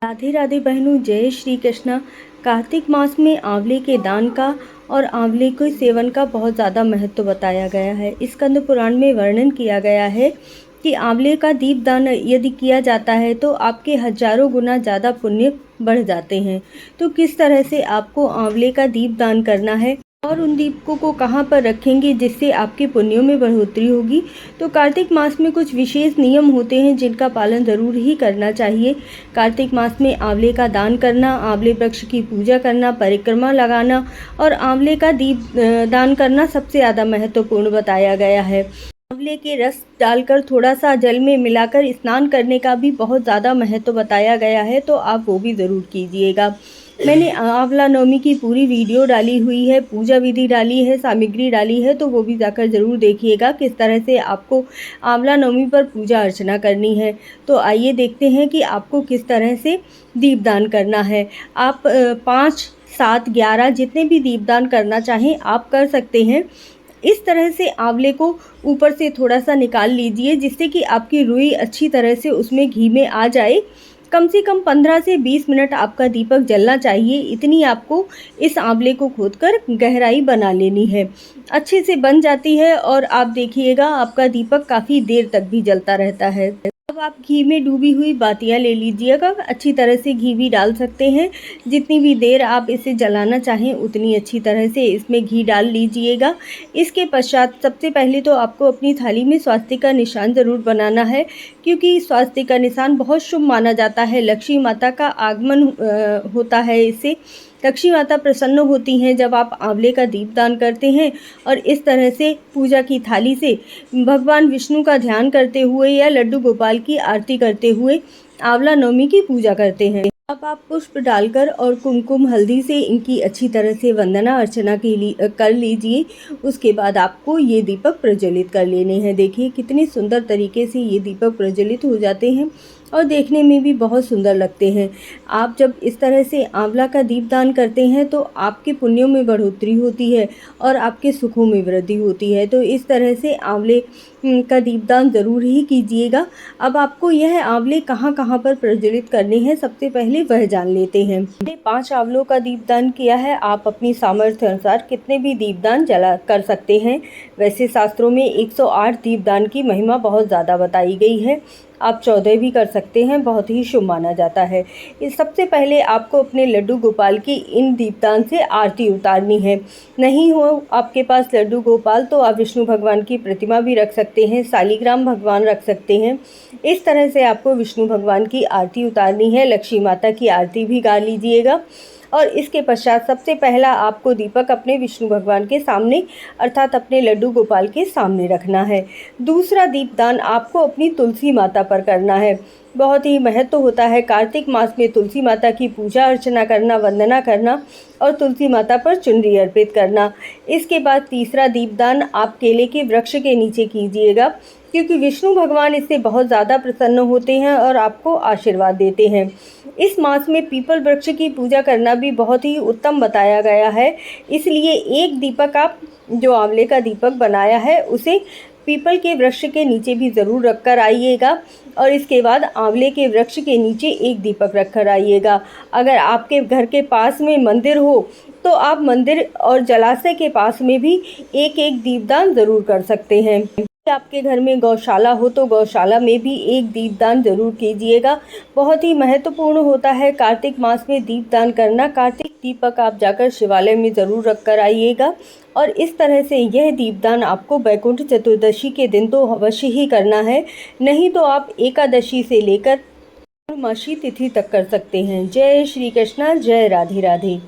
राधे राधे बहनों, जय श्री कृष्णा। कार्तिक मास में आंवले के दान का और आंवले के सेवन का बहुत ज़्यादा महत्व बताया गया है। स्कंद पुराण में वर्णन किया गया है कि आंवले का दीपदान यदि किया जाता है तो आपके हजारों गुना ज़्यादा पुण्य बढ़ जाते हैं। तो किस तरह से आपको आंवले का दीपदान करना है और उन दीपकों को कहाँ पर रखेंगे जिससे आपके पुण्यों में बढ़ोतरी होगी। तो कार्तिक मास में कुछ विशेष नियम होते हैं जिनका पालन ज़रूर ही करना चाहिए। कार्तिक मास में आंवले का दान करना, आंवले वृक्ष की पूजा करना, परिक्रमा लगाना और आंवले का दीप दान करना सबसे ज़्यादा महत्वपूर्ण बताया गया है। आंवले के रस डालकर थोड़ा सा जल में मिलाकर स्नान करने का भी बहुत ज़्यादा महत्व बताया गया है, तो आप वो भी ज़रूर कीजिएगा। मैंने आंवला नवमी की पूरी वीडियो डाली हुई है, पूजा विधि डाली है, सामग्री डाली है, तो वो भी जाकर ज़रूर देखिएगा किस तरह से आपको आंवला नवमी पर पूजा अर्चना करनी है। तो आइए देखते हैं कि आपको किस तरह से दीपदान करना है। आप 5, 7, 11 जितने भी दीपदान करना चाहें आप कर सकते हैं। इस तरह से आंवले को ऊपर से थोड़ा सा निकाल लीजिए जिससे कि आपकी रुई अच्छी तरह से उसमें घी में आ जाए। कम से कम 15 से 20 मिनट आपका दीपक जलना चाहिए। इतनी आपको इस आंवले को खोदकर गहराई बना लेनी है। अच्छे से बन जाती है और आप देखिएगा आपका दीपक काफ़ी देर तक भी जलता रहता है। अब आप घी में डूबी हुई बातियाँ ले लीजिएगा। अच्छी तरह से घी भी डाल सकते हैं। जितनी भी देर आप इसे जलाना चाहें उतनी अच्छी तरह से इसमें घी डाल लीजिएगा। इसके पश्चात सबसे पहले तो आपको अपनी थाली में स्वास्तिक का निशान ज़रूर बनाना है, क्योंकि स्वास्तिक का निशान बहुत शुभ माना जाता है। लक्ष्मी माता का आगमन होता है इससे। लक्ष्मी माता प्रसन्न होती हैं जब आप आंवले का दीपदान करते हैं और इस तरह से पूजा की थाली से भगवान विष्णु का ध्यान करते हुए या लड्डू गोपाल की आरती करते हुए आंवला नवमी की पूजा करते हैं। अब आप पुष्प डालकर और कुमकुम हल्दी से इनकी अच्छी तरह से वंदना अर्चना कर लीजिए। उसके बाद आपको ये दीपक प्रज्वलित कर लेने हैं। देखिए कितने सुंदर तरीके से ये दीपक प्रज्वलित हो जाते हैं और देखने में भी बहुत सुंदर लगते हैं। आप जब इस तरह से आंवला का दीपदान करते हैं तो आपके पुण्यों में बढ़ोतरी होती है और आपके सुखों में वृद्धि होती है। तो इस तरह से आंवले का दीपदान ज़रूर ही कीजिएगा। अब आपको यह आंवले कहाँ कहाँ पर प्रज्वलित करने हैं सबसे पहले वह जान लेते हैं। मैंने 5 आंवलों का दीपदान किया है। आप अपनी सामर्थ्य अनुसार कितने भी दीपदान जला कर सकते हैं। वैसे शास्त्रों में 108 दीपदान की महिमा बहुत ज़्यादा बताई गई है। आप 14 भी कर सकते हैं, बहुत ही शुभ माना जाता है। इस सबसे पहले आपको अपने लड्डू गोपाल की इन दीपदान से आरती उतारनी है। नहीं हो आपके पास लड्डू गोपाल तो आप विष्णु भगवान की प्रतिमा भी रख सकते हैं, शालिग्राम भगवान रख सकते हैं। इस तरह से आपको विष्णु भगवान की आरती उतारनी है। लक्ष्मी माता की आरती भी गा लीजिएगा और इसके पश्चात सबसे पहला आपको दीपक अपने विष्णु भगवान के सामने अर्थात अपने लड्डू गोपाल के सामने रखना है। दूसरा दीपदान आपको अपनी तुलसी माता पर करना है। बहुत ही महत्व होता है कार्तिक मास में तुलसी माता की पूजा अर्चना करना, वंदना करना और तुलसी माता पर चुनरी अर्पित करना। इसके बाद तीसरा दीपदान आप केले के वृक्ष के नीचे कीजिएगा, क्योंकि विष्णु भगवान इससे बहुत ज़्यादा प्रसन्न होते हैं और आपको आशीर्वाद देते हैं। इस मास में पीपल वृक्ष की पूजा करना भी बहुत ही उत्तम बताया गया है। इसलिए एक दीपक आप जो आंवले का दीपक बनाया है उसे पीपल के वृक्ष के नीचे भी ज़रूर रख कर आइएगा और इसके बाद आंवले के वृक्ष के नीचे एक दीपक रख कर आइएगा। अगर आपके घर के पास में मंदिर हो तो आप मंदिर और जलाशय के पास में भी एक एक दीपदान ज़रूर कर सकते हैं। आपके घर में गौशाला हो तो गौशाला में भी एक दीपदान जरूर कीजिएगा। बहुत ही महत्वपूर्ण होता है कार्तिक मास में दीपदान करना। कार्तिक दीपक आप जाकर शिवालय में ज़रूर रख कर आइएगा और इस तरह से यह दीपदान आपको वैकुंठ चतुर्दशी के दिन तो अवश्य ही करना है, नहीं तो आप एकादशी से लेकर पूर्णमासी तिथि तक कर सकते हैं। जय श्री कृष्णा, जय राधे राधे।